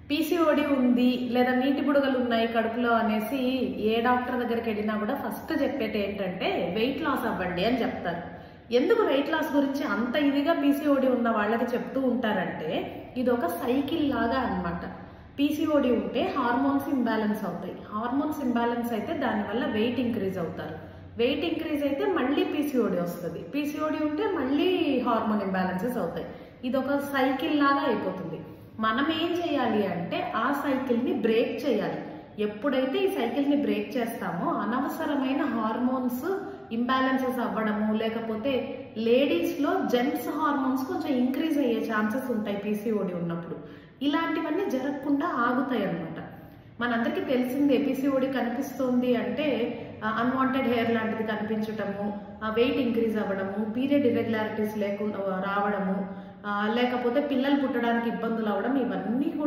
PCOD ఉంది లేదా నీటి బుడగలు ఉన్నాయి కడుపులో అనేసి ఏ డాక్టర్ దగ్గరికి వెళ్ళినా కూడా ఫస్ట్ చెప్పేది ఏంటంటే వెయిట్ లాస్ అవ్వండి అని చెప్తారు. ఎందుకు వెయిట్ లాస్ గురించి అంత ఇదిగా పీసీఓడి ఉన్న వాళ్ళకి చెప్తూ ఉంటారంటే ఇది ఒక సైకిల్ లాగా అన్నమాట. పీసీఓడి ఉంటే హార్మోన్స్ ఇంబ్యాలెన్స్ అవుతాయి. హార్మోన్స్ ఇంబ్యాలెన్స్ అయితే దానివల్ల వెయిట్ ఇంక్రీజ్ అవుతారు. వెయిట్ ఇంక్రీజ్ అయితే మళ్ళీ పీసీఓడి వస్తుంది. పీసీఓడి ఉంటే మళ్ళీ హార్మోన్ ఇంబ్యాలెన్సెస్ అవుతాయి. ఇది ఒక సైకిల్ లాగా అయిపోతుంది. మనం ఏం చేయాలి అంటే ఆ సైకిల్ని బ్రేక్ చేయాలి. ఎప్పుడైతే ఈ సైకిల్ని బ్రేక్ చేస్తామో అనవసరమైన హార్మోన్స్ ఇంబ్యాలెన్సెస్ అవ్వడము, లేకపోతే లేడీస్లో జెంట్స్ హార్మోన్స్ కొంచెం ఇంక్రీజ్ అయ్యే ఛాన్సెస్ ఉంటాయి పీసీఓడి ఉన్నప్పుడు. ఇలాంటివన్నీ జరగకుండా ఆగుతాయి అన్నమాట. మనందరికీ తెలిసిందే పీసీఓడి కనిపిస్తుంది అంటే అన్వాంటెడ్ హెయిర్ లాంటిది కనిపించటము, వెయిట్ ఇంక్రీజ్ అవ్వడము, పీరియడ్ ఇర్రెగ్యులారిటీస్ రావడము, లేకపోతే పిల్లలు పుట్టడానికి ఇబ్బందులు అవ్వడం, ఇవన్నీ